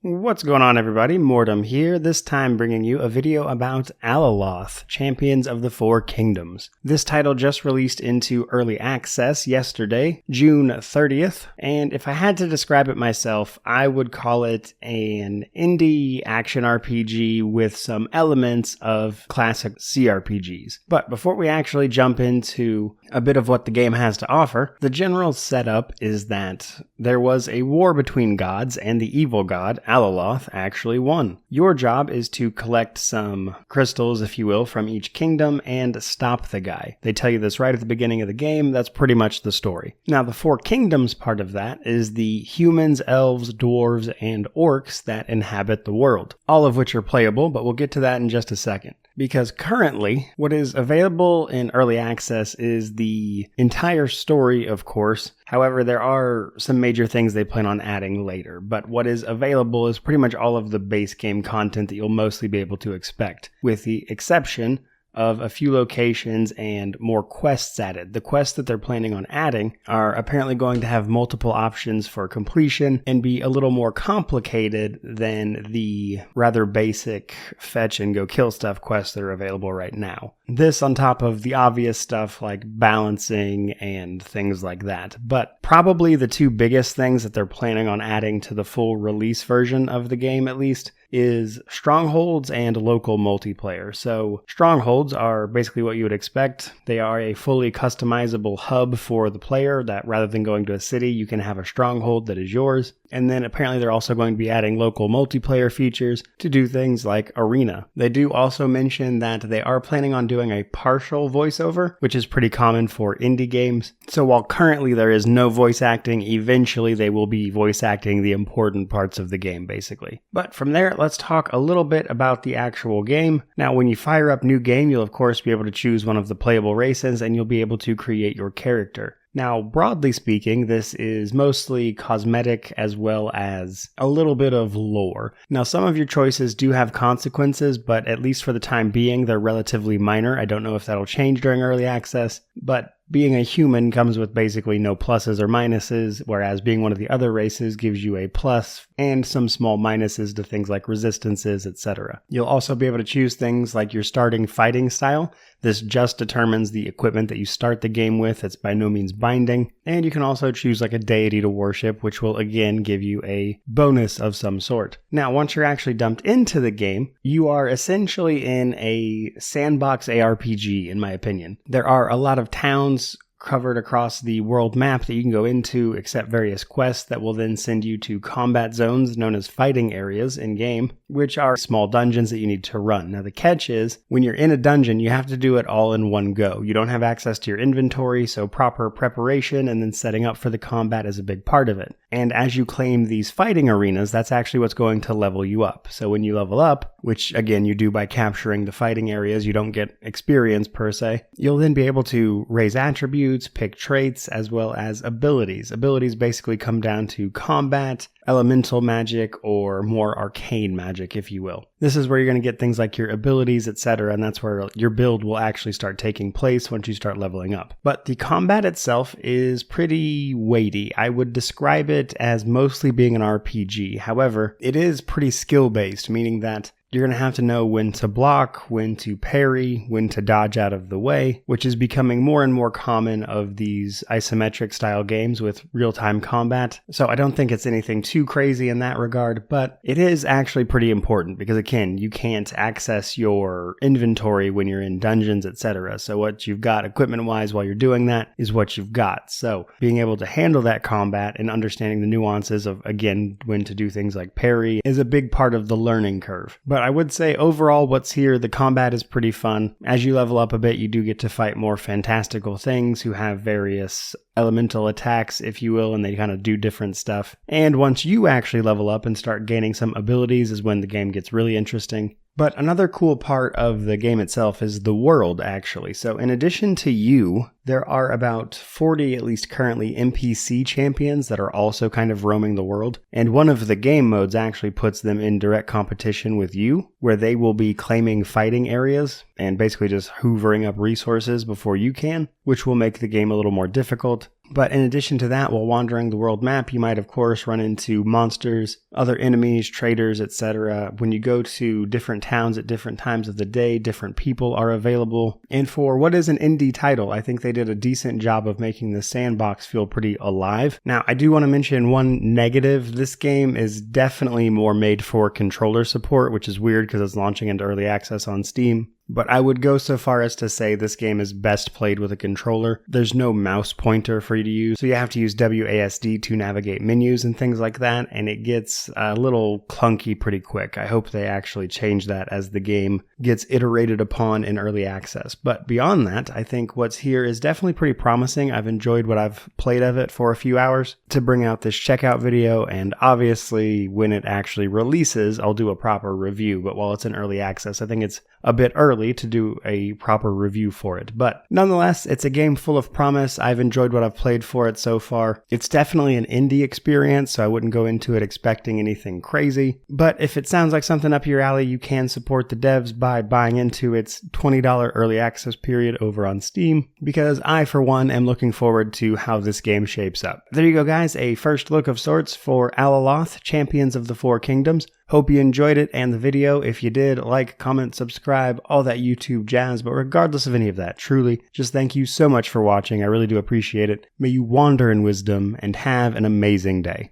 What's going on, everybody? Mortem here, this time bringing you a video about Alaloth, Champions of the Four Kingdoms. This title just released into early access yesterday, June 30th, and if I had to describe it myself, I would call it an indie action RPG with some elements of classic CRPGs. But before we actually jump into a bit of what the game has to offer, the general setup is that there was a war between gods, and the evil god, Alaloth, actually won. Your job is to collect some crystals, if you will, from each kingdom and stop the guy. They tell you this right at the beginning of the game. That's pretty much the story. Now, the Four Kingdoms part of that is the humans, elves, dwarves, and orcs that inhabit the world, all of which are playable, but we'll get to that in just a second. Because currently, what is available in early access is the entire story, of course. However, there are some major things they plan on adding later, but what is available is pretty much all of the base game content that you'll mostly be able to expect, with the exception of a few locations and more quests added. The quests that they're planning on adding are apparently going to have multiple options for completion and be a little more complicated than the rather basic fetch and go kill stuff quests that are available right now. This on top of the obvious stuff like balancing and things like that. But probably the two biggest things that they're planning on adding to the full release version of the game, at least, is Strongholds and local multiplayer. So Strongholds are basically what you would expect. They are a fully customizable hub for the player that rather than going to a city, you can have a stronghold that is yours. And then apparently they're also going to be adding local multiplayer features to do things like Arena. They do also mention that they are planning on doing a partial voiceover, which is pretty common for indie games. So while currently there is no voice acting, eventually they will be voice acting the important parts of the game, basically. But from there, let's talk a little bit about the actual game. Now, when you fire up New Game, you'll of course be able to choose one of the playable races, and you'll be able to create your character. Now, broadly speaking, this is mostly cosmetic as well as a little bit of lore. Now, some of your choices do have consequences, but at least for the time being, they're relatively minor. I don't know if that'll change during early access, but being a human comes with basically no pluses or minuses, whereas being one of the other races gives you a plus and some small minuses to things like resistances, etc. You'll also be able to choose things like your starting fighting style. This just determines the equipment that you start the game with. It's by no means binding. And you can also choose like a deity to worship, which will again give you a bonus of some sort. Now, once you're actually dumped into the game, you are essentially in a sandbox ARPG, in my opinion. There are a lot of towns covered across the world map that you can go into, accept various quests that will then send you to combat zones known as fighting areas in-game, which are small dungeons that you need to run. Now, the catch is, when you're in a dungeon, you have to do it all in one go. You don't have access to your inventory, so proper preparation and then setting up for the combat is a big part of it. And as you claim these fighting arenas, that's actually what's going to level you up. So when you level up, which again you do by capturing the fighting areas, you don't get experience per se, you'll then be able to raise attributes, pick traits, as well as abilities. Abilities basically come down to combat, elemental magic, or more arcane magic, if you will. This is where you're going to get things like your abilities, etc., and that's where your build will actually start taking place once you start leveling up. But the combat itself is pretty weighty. I would describe it as mostly being an RPG. However, it is pretty skill-based, meaning that you're going to have to know when to block, when to parry, when to dodge out of the way, which is becoming more and more common of these isometric style games with real-time combat. So I don't think it's anything too crazy in that regard, but it is actually pretty important because, again, you can't access your inventory when you're in dungeons, etc. So what you've got equipment-wise while you're doing that is what you've got. So being able to handle that combat and understanding the nuances of, again, when to do things like parry is a big part of the learning curve. But I would say overall what's here, the combat is pretty fun. As you level up a bit, you do get to fight more fantastical things who have various elemental attacks, if you will, and they kind of do different stuff. And once you actually level up and start gaining some abilities is when the game gets really interesting. But another cool part of the game itself is the world, actually. So in addition to you, There are about 40, at least currently, NPC champions that are also kind of roaming the world, and one of the game modes actually puts them in direct competition with you, where they will be claiming fighting areas and basically just hoovering up resources before you can, which will make the game a little more difficult. But in addition to that, while wandering the world map, you might of course run into monsters, other enemies, traders, etc. When you go to different towns at different times of the day, different people are available. And for what is an indie title, I think they did a decent job of making the sandbox feel pretty alive. Now, I do want to mention one negative. This game is definitely more made for controller support, which is weird because it's launching into early access on Steam. But I would go so far as to say this game is best played with a controller. There's no mouse pointer for you to use, so you have to use WASD to navigate menus and things like that, and it gets a little clunky pretty quick. I hope they actually change that as the game gets iterated upon in early access. But beyond that, I think what's here is definitely pretty promising. I've enjoyed what I've played of it for a few hours to bring out this checkout video, and obviously when it actually releases, I'll do a proper review. But while it's in early access, I think it's a bit early to do a proper review for it. But nonetheless, it's a game full of promise. I've enjoyed what I've played for it so far. It's definitely an indie experience, so I wouldn't go into it expecting anything crazy. But if it sounds like something up your alley, you can support the devs by buying into its $20 early access period over on Steam, because I, for one, am looking forward to how this game shapes up. There you go, guys. A first look of sorts for Alaloth, Champions of the Four Kingdoms. Hope you enjoyed it and the video. If you did, like, comment, subscribe, all that YouTube jazz. But regardless of any of that, truly, just thank you so much for watching. I really do appreciate it. May you wander in wisdom and have an amazing day.